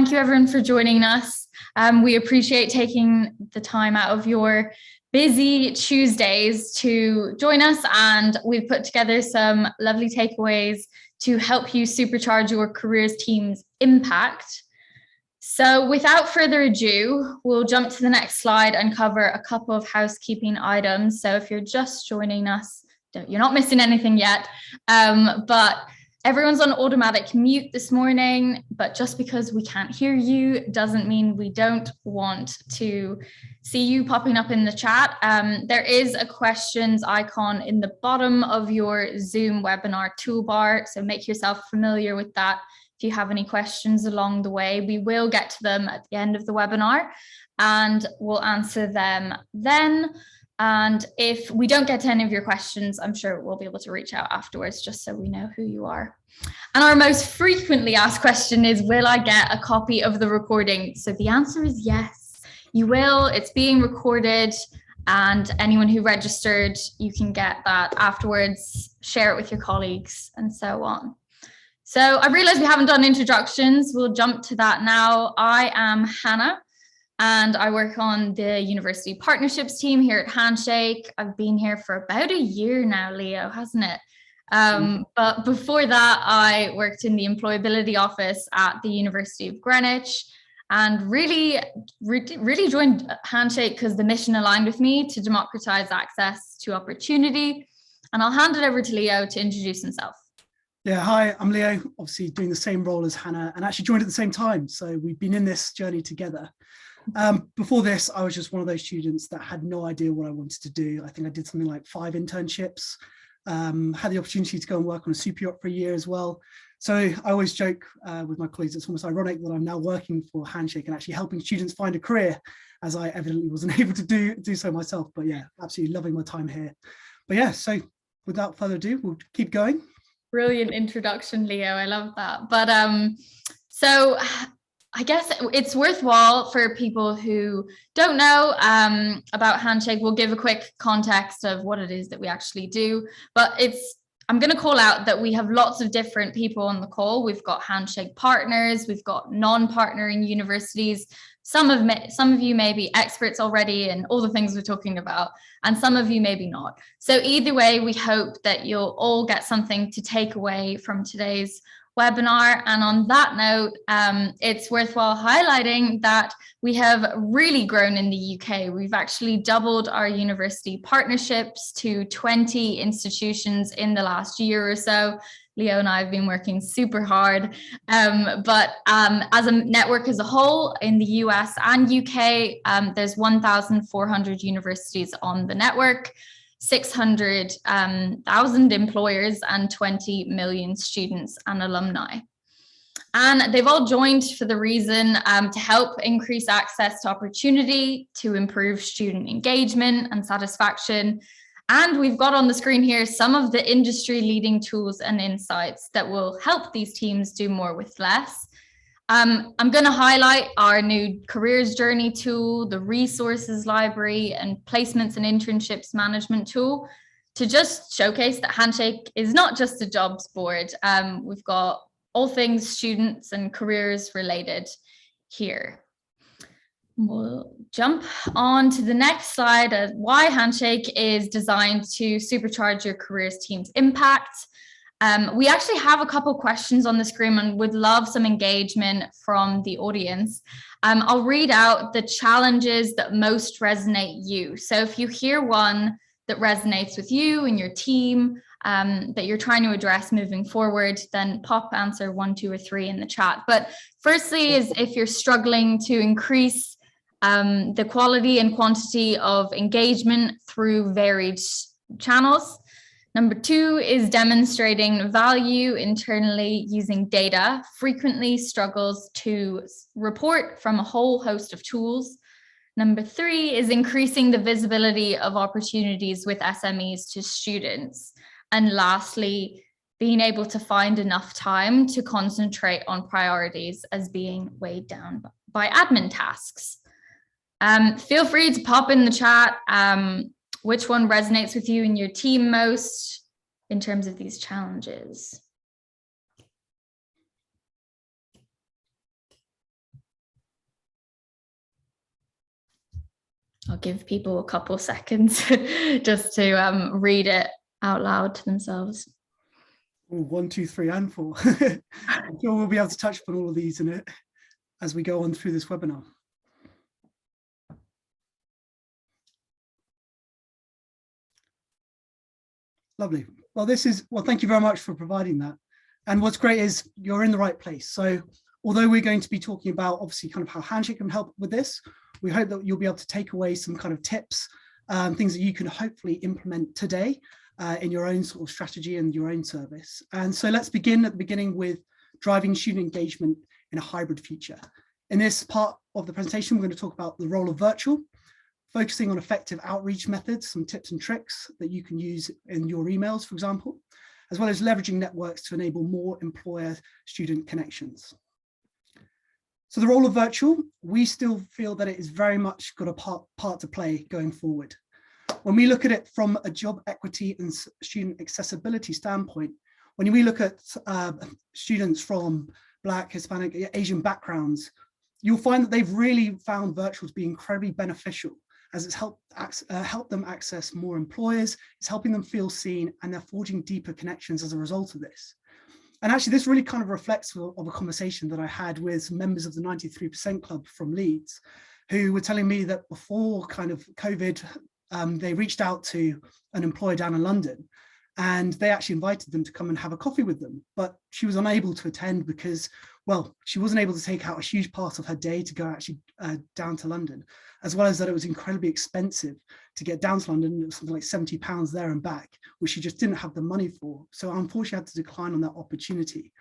thank you everyone for joining us. We appreciate taking the time out of your busy Tuesdays to join us, and we've put together some lovely takeaways to help you supercharge your careers team's impact. So without further ado, we'll jump to the next slide and cover a couple of housekeeping items. So if you're just joining us, you're not missing anything yet, but everyone's on automatic mute this morning, but just because we can't hear you doesn't mean we don't want to see you popping up in the chat. There is a questions icon in the bottom of your Zoom webinar toolbar, so make yourself familiar with that. If you have any questions along the way, we will get to them at the end of the webinar and we'll answer them then. And if we don't get to any of your questions, I'm sure we'll be able to reach out afterwards just so we know who you are. And our most frequently asked question is, will I get a copy of the recording? So the answer is yes, you will. It's being recorded, and anyone who registered, you can get that afterwards, share it with your colleagues and so on. So I realize we haven't done introductions. We'll jump to that now. I am Hannah, and I work on the university partnerships team here at Handshake. I've been here for about a year now, Leo, hasn't it? But before that, I worked in the employability office at the University of Greenwich, and really joined Handshake because the mission aligned with me to democratize access to opportunity. And I'll hand it over to Leo to introduce himself. Yeah, hi, I'm Leo, obviously doing the same role as Hannah, and actually joined at the same time. So we've been in this journey together. Before this, I was just one of those students that had no idea what I wanted to do. I think I did something like 5 internships, had the opportunity to go and work on a super yacht for a year as well. So I always joke with my colleagues, it's almost ironic that I'm now working for Handshake and actually helping students find a career, as I evidently wasn't able to do so myself. But yeah, absolutely loving my time here. But yeah, so without further ado, we'll keep going. Brilliant introduction, Leo. I love that. But so I guess it's worthwhile for people who don't know about Handshake. We'll give a quick context of what it is that we actually do. But I'm going to call out that we have lots of different people on the call. We've got Handshake partners, we've got non-partnering universities. Some of you may be experts already in all the things we're talking about, and some of you maybe not. So either way, we hope that you'll all get something to take away from today's webinar. And on that note, it's worthwhile highlighting that we have really grown in the UK. We've actually doubled our university partnerships to 20 institutions in the last year or so. Leo and I have been working super hard, but as a network as a whole in the US and UK, there's 1,400 universities on the network, 600,000 employers, and 20 million students and alumni. And they've all joined for the reason to help increase access to opportunity, to improve student engagement and satisfaction. And we've got on the screen here some of the industry leading tools and insights that will help these teams do more with less. I'm going to highlight our new careers journey tool, the resources library, and placements and internships management tool to just showcase that Handshake is not just a jobs board. We've got all things students and careers related here. We'll jump on to the next slide of why Handshake is designed to supercharge your careers team's impact. We actually have a couple questions on the screen and would love some engagement from the audience. I'll read out the challenges that most resonate you. So if you hear one that resonates with you and your team that you're trying to address moving forward, then pop answer 1, 2, or 3 in the chat. But firstly is if you're struggling to increase the quality and quantity of engagement through varied channels. Number 2 is demonstrating value internally using data, frequently struggles to report from a whole host of tools. Number 3 is increasing the visibility of opportunities with SMEs to students. And lastly, being able to find enough time to concentrate on priorities as being weighed down by admin tasks. Feel free to pop in the chat which one resonates with you and your team most in terms of these challenges. I'll give people a couple seconds just to read it out loud to themselves. Ooh, 1, 2, 3, and 4. I'm sure we'll be able to touch upon all of these in it as we go on through this webinar. Lovely. Well, thank you very much for providing that. And what's great is you're in the right place. So although we're going to be talking about obviously kind of how Handshake can help with this, we hope that you'll be able to take away some kind of tips, things that you can hopefully implement today in your own sort of strategy and your own service. And so let's begin at the beginning with driving student engagement in a hybrid future. In this part of the presentation, we're going to talk about the role of virtual, focusing on effective outreach methods, some tips and tricks that you can use in your emails, for example, as well as leveraging networks to enable more employer-student connections. So the role of virtual, we still feel that it is very much got a part to play going forward. When we look at it from a job equity and student accessibility standpoint, when we look at students from Black, Hispanic, Asian backgrounds, you'll find that they've really found virtual to be incredibly beneficial, as it's helped them access more employers, it's helping them feel seen, and they're forging deeper connections as a result of this. And actually, this really kind of reflects of a conversation that I had with some members of the 93% Club from Leeds, who were telling me that before kind of COVID, they reached out to an employer down in London, and they actually invited them to come and have a coffee with them. But she was unable to attend because, well, she wasn't able to take out a huge part of her day to go actually down to London, as well as that it was incredibly expensive to get down to London. It was something like £70 there and back, which she just didn't have the money for. So unfortunately, had to decline on that opportunity.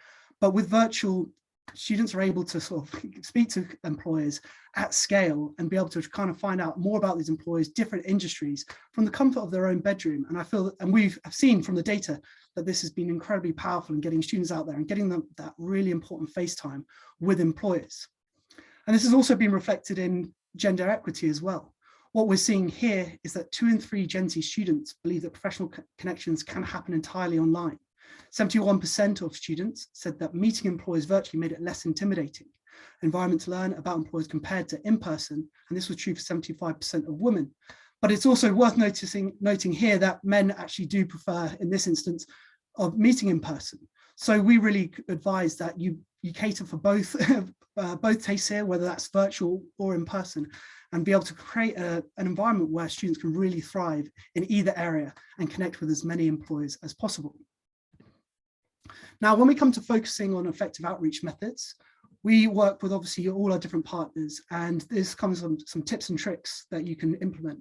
But with virtual, students are able to sort of speak to employers at scale and be able to kind of find out more about these employers, different industries, from the comfort of their own bedroom. And I feel that, and we've seen from the data that this has been incredibly powerful in getting students out there and getting them that really important face time with employers. And this has also been reflected in gender equity as well. What we're seeing here is that 2 in 3 Gen Z students believe that professional connections can happen entirely online. 71% of students said that meeting employers virtually made it less intimidating environment to learn about employers compared to in person, and this was true for 75% of women. But it's also worth noting here that men actually do prefer, in this instance, of meeting in person. So we really advise that you cater for both both tastes here, whether that's virtual or in person, and be able to create an environment where students can really thrive in either area and connect with as many employers as possible. Now, when we come to focusing on effective outreach methods, we work with obviously all our different partners, and this comes from some tips and tricks that you can implement.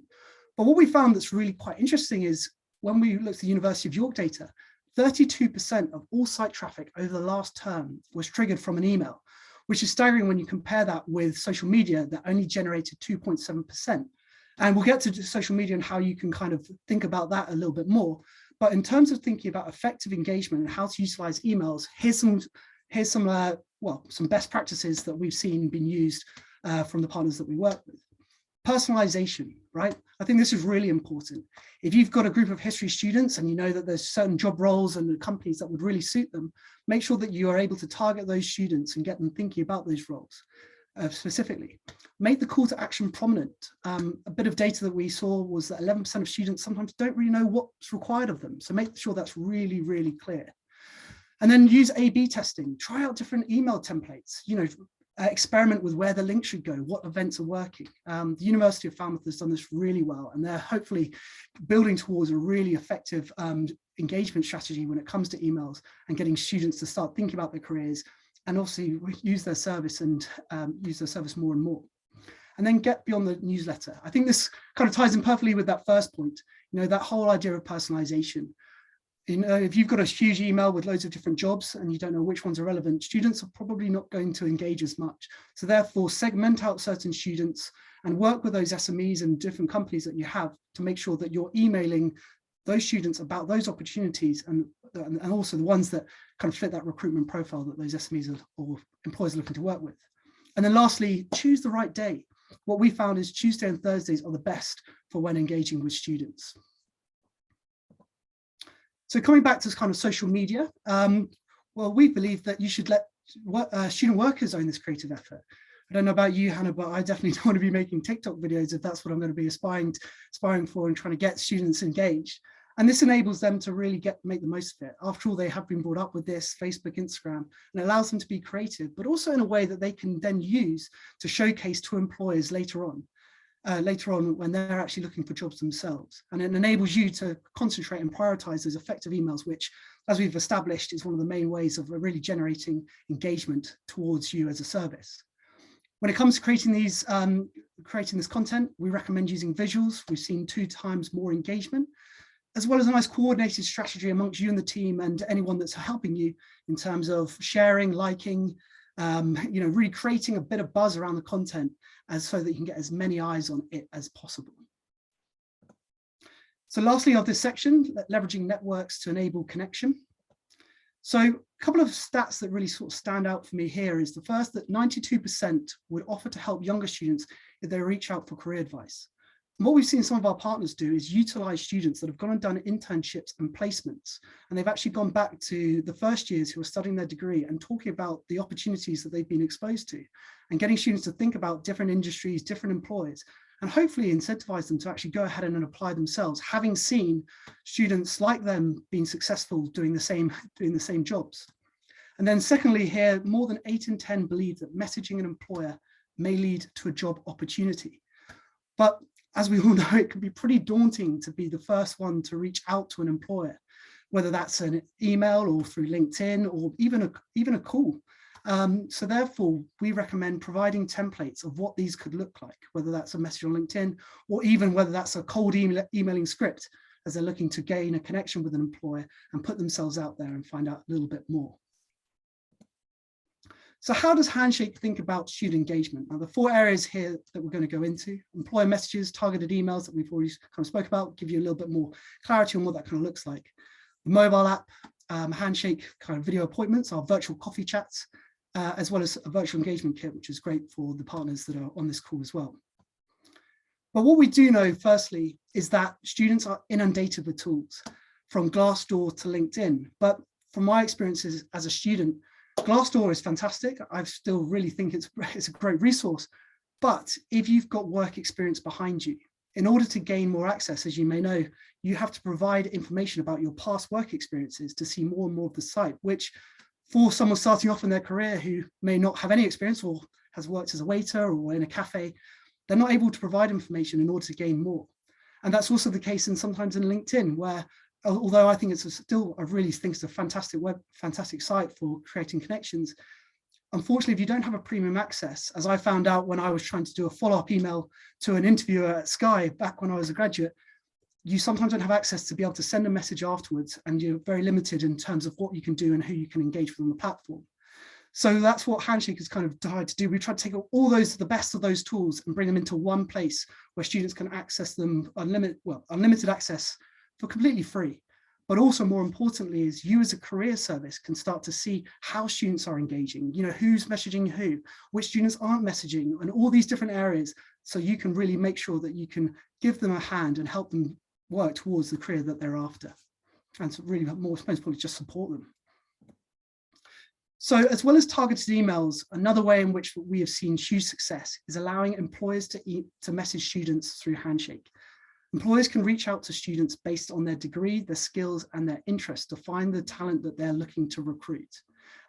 But what we found that's really quite interesting is when we looked at the University of York data, 32% of all site traffic over the last term was triggered from an email, which is staggering when you compare that with social media that only generated 2.7%. And we'll get to social media and how you can kind of think about that a little bit more. But in terms of thinking about effective engagement and how to utilize emails, here's some best practices that we've seen being used from the partners that we work with. Personalization, right? I think this is really important. If you've got a group of history students and you know that there's certain job roles and companies that would really suit them, make sure that you are able to target those students and get them thinking about those roles specifically. Make the call to action prominent. A bit of data that we saw was that 11% of students sometimes don't really know what's required of them. So make sure that's really, really clear. And then use A/B testing. Try out different email templates. Experiment with where the link should go, what events are working. The University of Falmouth has done this really well, and they're hopefully building towards a really effective engagement strategy when it comes to emails and getting students to start thinking about their careers and obviously use their service and use their service more and more. And then get beyond the newsletter. I think this kind of ties in perfectly with that first point, that whole idea of personalization. If you've got a huge email with loads of different jobs and you don't know which ones are relevant, students are probably not going to engage as much. So therefore, segment out certain students and work with those SMEs and different companies that you have to make sure that you're emailing those students about those opportunities and also the ones that kind of fit that recruitment profile that those SMEs or employers are looking to work with. And then lastly, choose the right day. What we found is Tuesday and Thursdays are the best for when engaging with students. So coming back to kind of social media, well, we believe that you should let student workers own this creative effort. I don't know about you, Hannah, but I definitely don't want to be making TikTok videos if that's what I'm going to be aspiring for and trying to get students engaged. And this enables them to really make the most of it. After all, they have been brought up with this, Facebook, Instagram, and it allows them to be creative, but also in a way that they can then use to showcase to employers later on when they're actually looking for jobs themselves. And it enables you to concentrate and prioritize those effective emails, which, as we've established, is one of the main ways of really generating engagement towards you as a service. When it comes to creating this content, we recommend using visuals. We've seen 2 times more engagement, as well as a nice coordinated strategy amongst you and the team and anyone that's helping you in terms of sharing, liking, really creating a bit of buzz around the content so that you can get as many eyes on it as possible. So lastly of this section, leveraging networks to enable connection. So a couple of stats that really sort of stand out for me here is the first, that 92% would offer to help younger students if they reach out for career advice. And what we've seen some of our partners do is utilize students that have gone and done internships and placements, and they've actually gone back to the first years who are studying their degree and talking about the opportunities that they've been exposed to, and getting students to think about different industries, different employers, and hopefully incentivize them to actually go ahead and apply themselves, having seen students like them being successful doing the same jobs. And then secondly here, more than 8 in 10 believe that messaging an employer may lead to a job opportunity. But as we all know, it can be pretty daunting to be the first one to reach out to an employer, whether that's an email or through LinkedIn or even a call. So therefore, we recommend providing templates of what these could look like, whether that's a message on LinkedIn or even whether that's a cold emailing script as they're looking to gain a connection with an employer and put themselves out there and find out a little bit more. So how does Handshake think about student engagement? Now, the 4 areas here that we're going to go into: employer messages, targeted emails that we've already kind of spoke about, give you a little bit more clarity on what that kind of looks like. The mobile app, Handshake kind of video appointments, our virtual coffee chats, as well as a virtual engagement kit, which is great for the partners that are on this call as well. But what we do know, firstly, is that students are inundated with tools, from Glassdoor to LinkedIn. But from my experiences as a student, Glassdoor is fantastic. I still really think it's a great resource. But if you've got work experience behind you, in order to gain more access, as you may know, you have to provide information about your past work experiences to see more and more of the site, which for someone starting off in their career who may not have any experience or has worked as a waiter or in a cafe, they're not able to provide information in order to gain more. And that's also the case sometimes in LinkedIn, where although I think it's a fantastic site for creating connections, unfortunately, if you don't have a premium access, as I found out when I was trying to do a follow-up email to an interviewer at Sky back when I was a graduate, you sometimes don't have access to be able to send a message afterwards, and you're very limited in terms of what you can do and who you can engage with on the platform. So that's what Handshake has kind of tried to do. We try to take all the best of those tools and bring them into one place where students can access them unlimited access for completely free. But also more importantly is you as a career service can start to see how students are engaging, who's messaging who, which students aren't messaging, and all these different areas. So you can really make sure that you can give them a hand and help them work towards the career that they're after. And to really more importantly, just support them. So as well as targeted emails, another way in which we have seen huge success is allowing employers to message students through Handshake. Employers can reach out to students based on their degree, their skills, and their interests to find the talent that they're looking to recruit.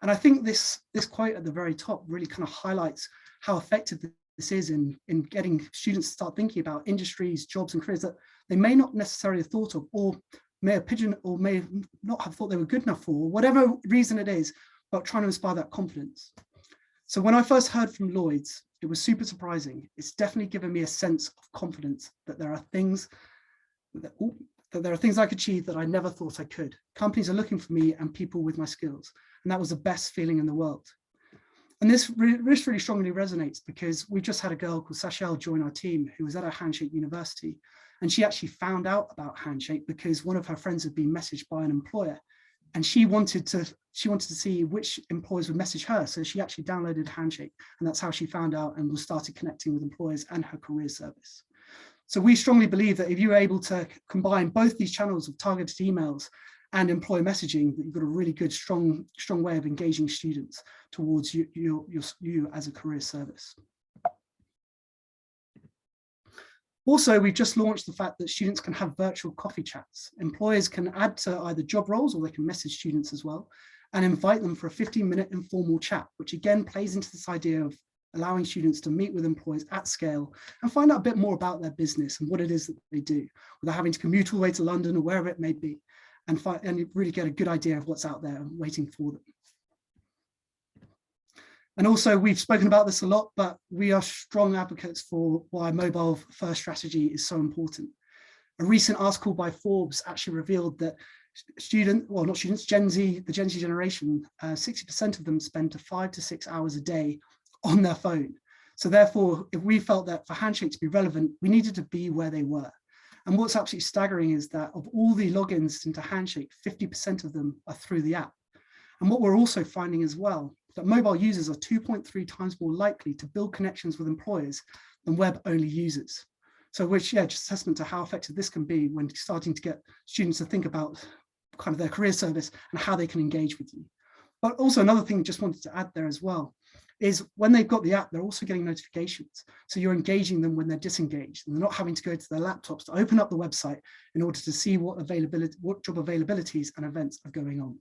And I think this quote at the very top really kind of highlights how effective this is in getting students to start thinking about industries, jobs, and careers that they may not necessarily have thought of, or may not have thought they were good enough for, or whatever reason it is, but trying to inspire that confidence. So when I first heard from Lloyd's, it was super surprising. It's definitely given me a sense of confidence that there are things I could achieve that I never thought I could. Companies are looking for me and people with my skills. And that was the best feeling in the world. And this really strongly resonates because we just had a girl called Sashel join our team who was at a Handshake University. And she actually found out about Handshake because one of her friends had been messaged by an employer. And she wanted to see which employers would message her. So she actually downloaded Handshake, and that's how she found out and started connecting with employers and her career service. So we strongly believe that if you're able to combine both these channels of targeted emails and employer messaging, that you've got a really good, strong way of engaging students towards you as a career service. Also, we've just launched the fact that students can have virtual coffee chats. Employers can add to either job roles, or they can message students as well, and invite them for a 15-minute informal chat, which again plays into this idea of allowing students to meet with employers at scale and find out a bit more about their business and what it is that they do, without having to commute all the way to London or wherever it may be, and really get a good idea of what's out there waiting for them. And also, we've spoken about this a lot, but we are strong advocates for why mobile first strategy is so important. A recent article by Forbes actually revealed that the Gen Z generation, 60% of them spend 5 to 6 hours a day on their phone. So therefore, if we felt that for Handshake to be relevant, we needed to be where they were. And what's absolutely staggering is that of all the logins into Handshake, 50% of them are through the app. And what we're also finding as well, that mobile users are 2.3 times more likely to build connections with employers than web-only users. So which, yeah, just a testament to how effective this can be when starting to get students to think about kind of their career service and how they can engage with you. But also another thing I just wanted to add there as well is when they've got the app, they're also getting notifications. So you're engaging them when they're disengaged, and they're not having to go to their laptops to open up the website in order to see what job availabilities and events are going on.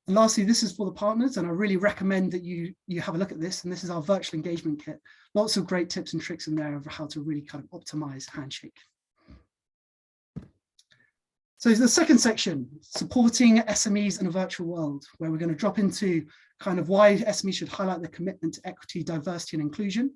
And lastly, this is for the partners, and I really recommend that you have a look at this. And this is our virtual engagement kit. Lots of great tips and tricks in there of how to really kind of optimize Handshake. So the second section, supporting SMEs in a virtual world, where we're going to drop into kind of why SMEs should highlight their commitment to equity, diversity, and inclusion,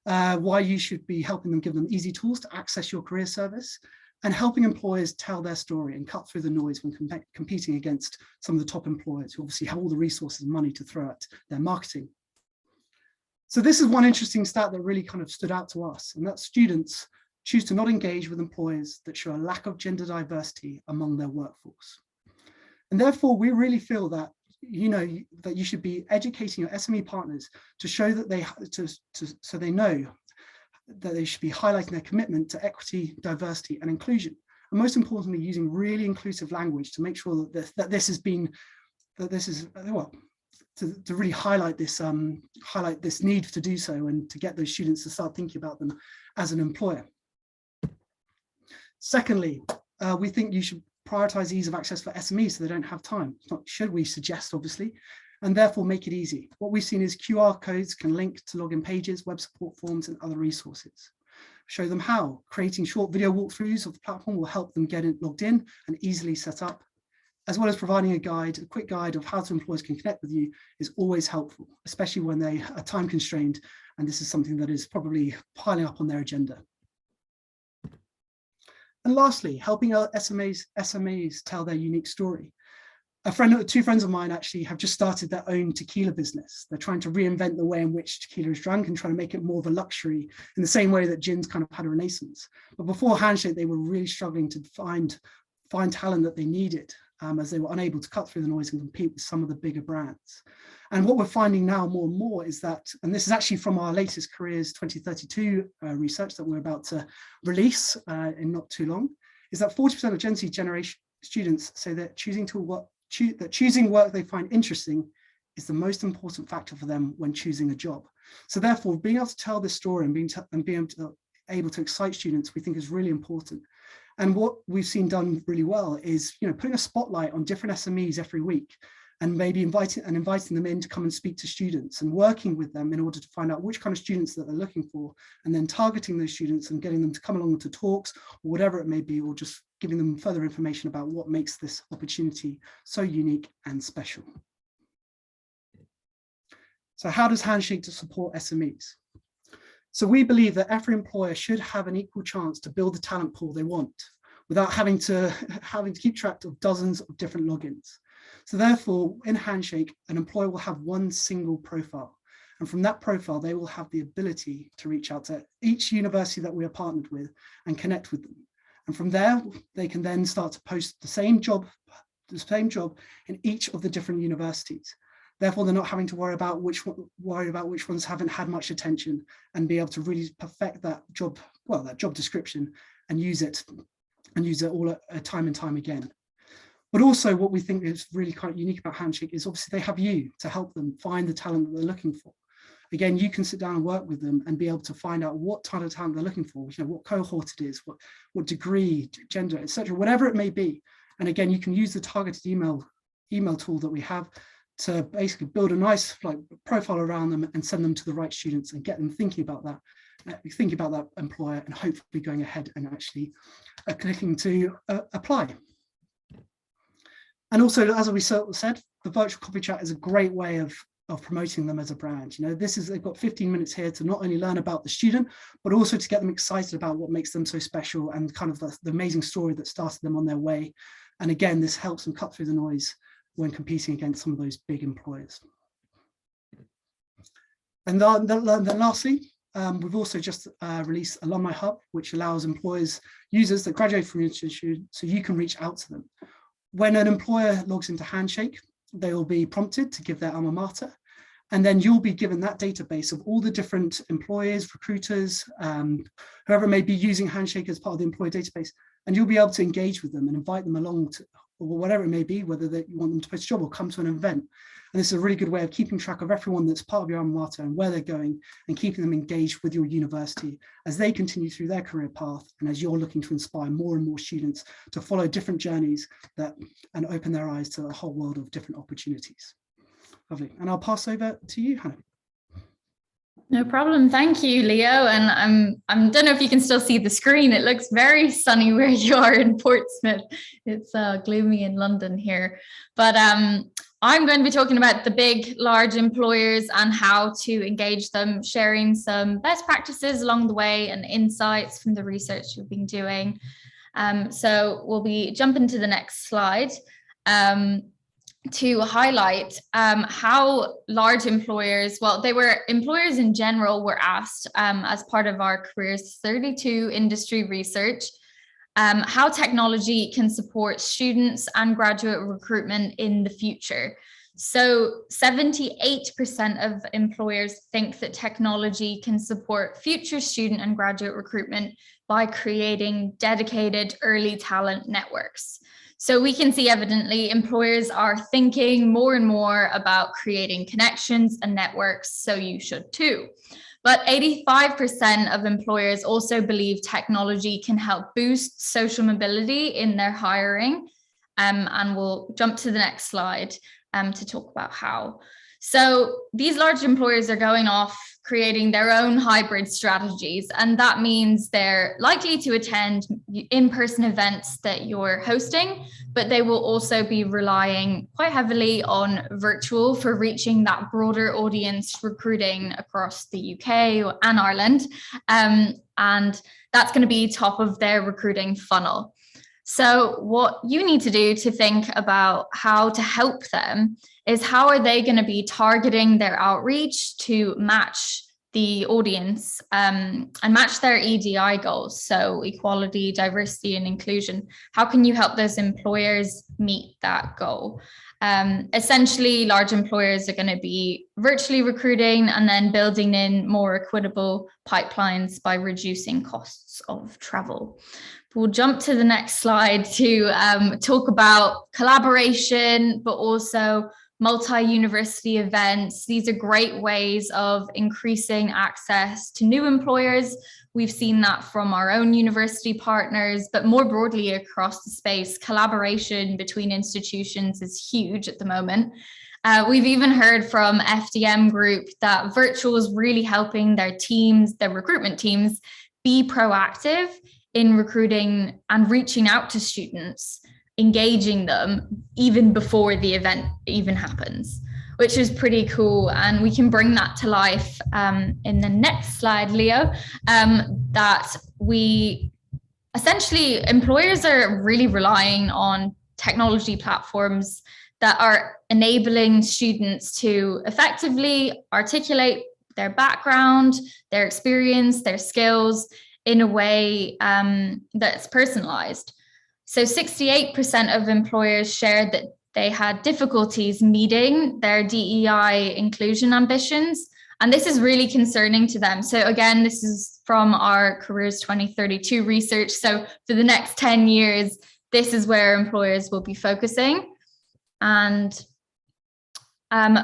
why you should be helping them, give them easy tools to access your career service, and helping employers tell their story and cut through the noise when competing against some of the top employers who obviously have all the resources and money to throw at their marketing. So this is one interesting stat that really kind of stood out to us, and that students choose to not engage with employers that show a lack of gender diversity among their workforce. And therefore, we really feel that that you should be educating your SME partners to show that so they know that they should be highlighting their commitment to equity, diversity, and inclusion. And most importantly, using really inclusive language to make sure that this is to really highlight this need to do so, and to get those students to start thinking about them as an employer. Secondly, we think you should prioritize ease of access for SMEs so they don't have time. It's not should we suggest, obviously, and therefore make it easy. What we've seen is QR codes can link to login pages, web support forms, and other resources. Show them how. Creating short video walkthroughs of the platform will help them get logged in and easily set up, as well as providing a quick guide of how employers can connect with you is always helpful, especially when they are time constrained, and this is something that is probably piling up on their agenda. And lastly, helping our SMEs tell their unique story. Two friends of mine actually have just started their own tequila business. They're trying to reinvent the way in which tequila is drunk and trying to make it more of a luxury in the same way that gin's kind of had a renaissance. But before Handshake, they were really struggling to find talent that they needed, as they were unable to cut through the noise and compete with some of the bigger brands. And what we're finding now more and more is that, and this is actually from our latest Careers 2032 research that we're about to release in not too long, is that 40% of Gen Z generation students say that choosing work they find interesting is the most important factor for them when choosing a job. So therefore, being able to tell this story and being able to excite students, we think is really important. And what we've seen done really well is, putting a spotlight on different SMEs every week, and maybe inviting them in to come and speak to students, and working with them in order to find out which kind of students that they're looking for, and then targeting those students and getting them to come along to talks or whatever it may be, or just giving them further information about what makes this opportunity so unique and special. So how does Handshake to support SMEs? So we believe that every employer should have an equal chance to build the talent pool they want without having to keep track of dozens of different logins. So therefore, in Handshake, an employer will have one single profile. And from that profile, they will have the ability to reach out to each university that we are partnered with and connect with them. And from there, they can then start to post the same job in each of the different universities. Therefore, they're not having to worry about which ones haven't had much attention, and be able to really perfect that job description and use it and use it all time and time again. But also what we think is really quite unique about Handshake is obviously they have you to help them find the talent that they're looking for. Again, you can sit down and work with them and be able to find out what type of talent they're looking for, what cohort it is, what degree, gender, etc., whatever it may be. And again, you can use the targeted email tool that we have to basically build a nice profile around them and send them to the right students and get them thinking about that employer, and hopefully going ahead and actually clicking to apply. And also, as we said, the virtual coffee chat is a great way of promoting them as a brand. They've got 15 minutes here to not only learn about the student, but also to get them excited about what makes them so special and kind of the amazing story that started them on their way. And again, this helps them cut through the noise when competing against some of those big employers. And then lastly, we've also just released Alumni Hub, which allows users that graduate from your institution, so you can reach out to them. When an employer logs into Handshake, they will be prompted to give their alma mater, and then you'll be given that database of all the different employers, recruiters, whoever may be using Handshake as part of the employer database, and you'll be able to engage with them and invite them along to, or whatever it may be, whether you want them to post a job or come to an event. And this is a really good way of keeping track of everyone that's part of your alma mater and where they're going, and keeping them engaged with your university as they continue through their career path, and as you're looking to inspire more and more students to follow different journeys and open their eyes to a whole world of different opportunities. Lovely. And I'll pass over to you, Hannah. No problem. Thank you, Leo. And I don't know if you can still see the screen. It looks very sunny where you are in Portsmouth. It's gloomy in London here. But I'm going to be talking about the big, large employers and how to engage them, sharing some best practices along the way and insights from the research we've been doing. So we'll be jumping to the next slide. To highlight how large employers, employers in general were asked as part of our Careers 32 industry research, how technology can support students and graduate recruitment in the future. So 78% of employers think that technology can support future student and graduate recruitment by creating dedicated early talent networks. So we can see evidently employers are thinking more and more about creating connections and networks, so you should too. But 85% of employers also believe technology can help boost social mobility in their hiring. And we'll jump to the next slide to talk about how. So these large employers are going off creating their own hybrid strategies, and that means they're likely to attend in-person events that you're hosting, but they will also be relying quite heavily on virtual for reaching that broader audience, recruiting across the UK and Ireland, and that's going to be top of their recruiting funnel. So what you need to do to think about how to help them is how are they going to be targeting their outreach to match the audience and match their EDI goals. So equality, diversity, and inclusion. How can you help those employers meet that goal? Essentially, large employers are going to be virtually recruiting and then building in more equitable pipelines by reducing costs of travel. We'll jump to the next slide to talk about collaboration, but also multi-university events. These are great ways of increasing access to new employers. We've seen that from our own university partners, but more broadly across the space, collaboration between institutions is huge at the moment. We've even heard from FDM Group that virtual is really helping their teams, their recruitment teams, be proactive in recruiting and reaching out to students, engaging them even before the event even happens, which is pretty cool. And we can bring that to life in the next slide, Leo, that we essentially, employers are really relying on technology platforms that are enabling students to effectively articulate their background, their experience, their skills in a way that's personalized. So 68% of employers shared that they had difficulties meeting their DEI inclusion ambitions. And this is really concerning to them. So again, this is from our Careers 2032 research. So for the next 10 years, this is where employers will be focusing. And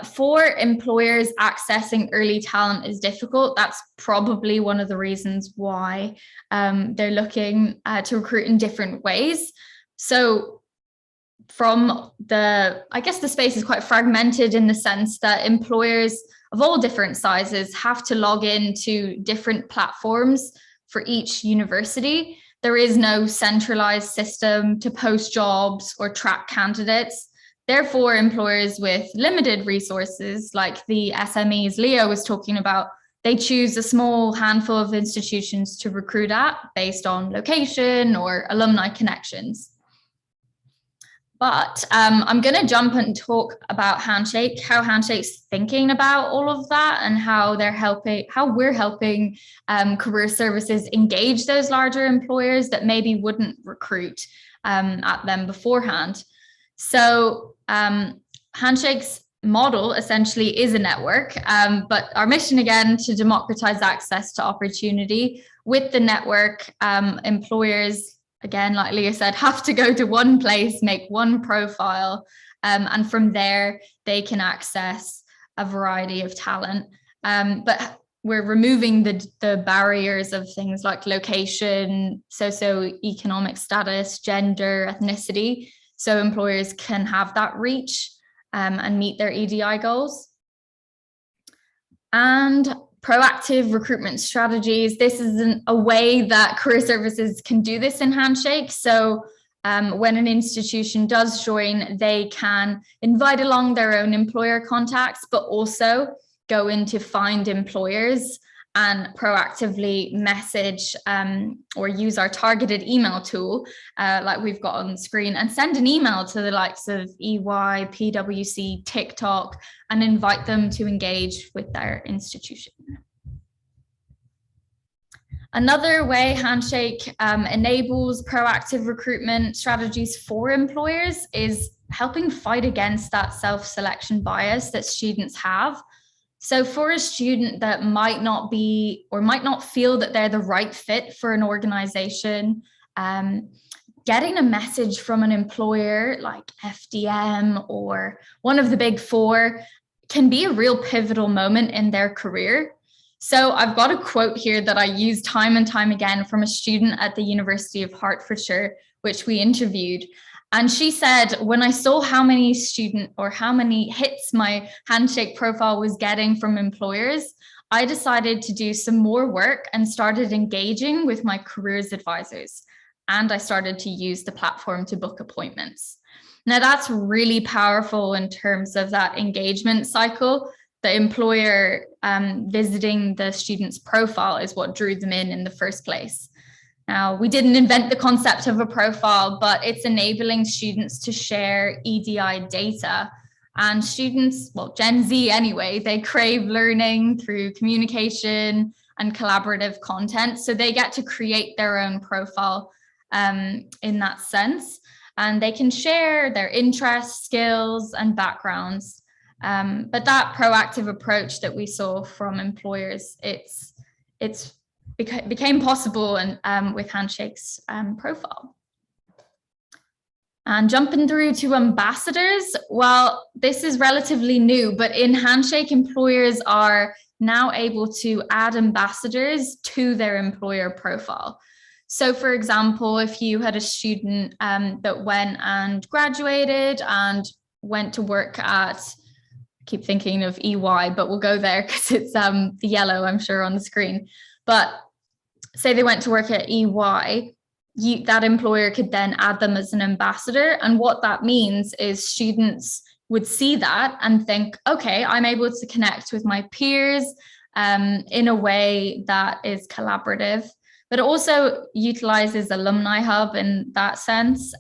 for employers, accessing early talent is difficult. That's probably one of the reasons why they're looking to recruit in different ways. So I guess the space is quite fragmented in the sense that employers of all different sizes have to log into different platforms for each university. There is no centralized system to post jobs or track candidates. Therefore, employers with limited resources, like the SMEs Leo was talking about, they choose a small handful of institutions to recruit at based on location or alumni connections. But I'm going to jump and talk about Handshake, how Handshake's thinking about all of that, and how we're helping career services engage those larger employers that maybe wouldn't recruit at them beforehand. So Handshake's model essentially is a network, but our mission again to democratize access to opportunity. With the network, employers, again, like Leah said, have to go to one place, make one profile, and from there they can access a variety of talent. But we're removing the barriers of things like location, socioeconomic status, gender, ethnicity, so employers can have that reach and meet their EDI goals. And proactive recruitment strategies. This is a way that career services can do this in Handshake. So when an institution does join, they can invite along their own employer contacts, but also go in to find employers and proactively message or use our targeted email tool, like we've got on the screen, and send an email to the likes of EY, PwC, TikTok, and invite them to engage with their institution. Another way Handshake enables proactive recruitment strategies for employers is helping fight against that self-selection bias that students have. So for a student that might not be or might not feel that they're the right fit for an organization, getting a message from an employer like FDM or one of the big four can be a real pivotal moment in their career. So I've got a quote here that I use time and time again from a student at the University of Hertfordshire, which we interviewed. And she said, when I saw how many hits my Handshake profile was getting from employers, I decided to do some more work and started engaging with my careers advisors. And I started to use the platform to book appointments. Now that's really powerful in terms of that engagement cycle. The employer visiting the student's profile is what drew them in the first place. Now, we didn't invent the concept of a profile, but it's enabling students to share EDI data. And students, well, Gen Z anyway, they crave learning through communication and collaborative content. So they get to create their own profile in that sense. And they can share their interests, skills, and backgrounds. But that proactive approach that we saw from employers, it's became possible and with Handshake's profile. And jumping through to ambassadors, well, this is relatively new, but in Handshake, employers are now able to add ambassadors to their employer profile. So for example, if you had a student that went and graduated and went to work at, I keep thinking of EY, but we'll go there because it's the yellow, I'm sure, on the screen. But say they went to work at EY, that employer could then add them as an ambassador. And what that means is students would see that and think, okay, I'm able to connect with my peers in a way that is collaborative, but it also utilizes Alumni Hub in that sense.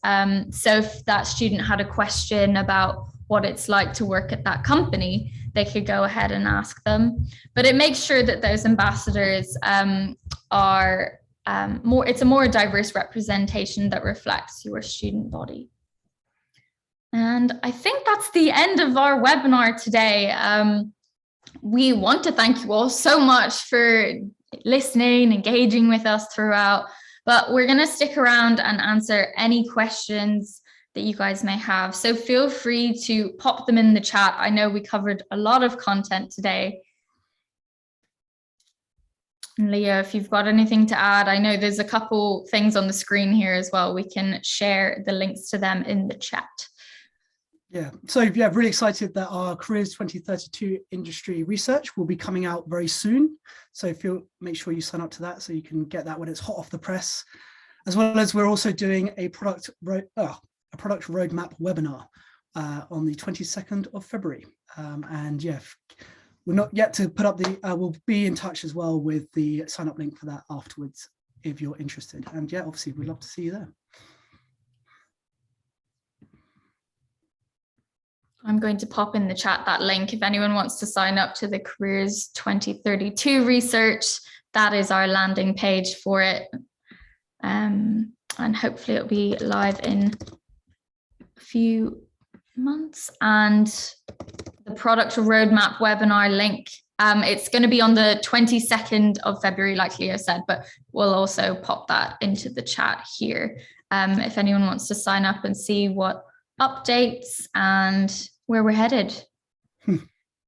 So if that student had a question about what it's like to work at that company, they could go ahead and ask them. But it makes sure that those ambassadors are it's a more diverse representation that reflects your student body. And I think that's the end of our webinar today. We want to thank you all so much for listening, engaging with us throughout. But we're going to stick around and answer any questions that you guys may have. So feel free to pop them in the chat. I know we covered a lot of content today. And Leo, if you've got anything to add, I know there's a couple things on the screen here as well. We can share the links to them in the chat. Yeah, so yeah, really excited that our Careers 2032 industry research will be coming out very soon. So make sure you sign up to that so you can get that when it's hot off the press. As well as we're also doing a product roadmap webinar on the 22nd of February. And yeah, we're not yet to put up the, we'll be in touch as well with the sign up link for that afterwards if you're interested. And yeah, obviously we'd love to see you there. I'm going to pop in the chat that link if anyone wants to sign up to the Careers 2032 research. That is our landing page for it. And hopefully it'll be live in a few months. And the product roadmap webinar link, it's going to be on the 22nd of February, like Leo said, but we'll also pop that into the chat here. If anyone wants to sign up and see what updates and where we're headed.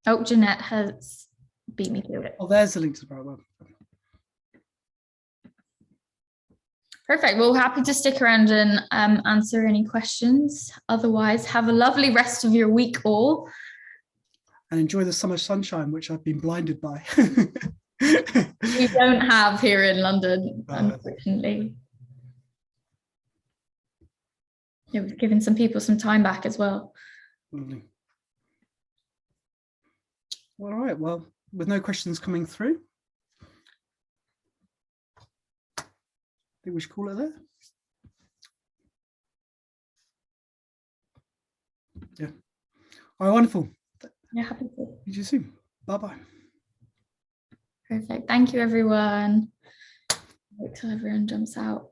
Oh, Jeanette has beat me to it. Oh, there's the link to the product web. Perfect. Well, happy to stick around and answer any questions. Otherwise, have a lovely rest of your week all. And enjoy the summer sunshine, which I've been blinded by. We don't have here in London, unfortunately. Yeah, we've given some people some time back as well. Lovely. All right, well, with no questions coming through, I think we should call it there. Yeah. All right, wonderful. Yeah, happy to. See you soon. Bye-bye. Perfect. Thank you, everyone. Wait till everyone jumps out.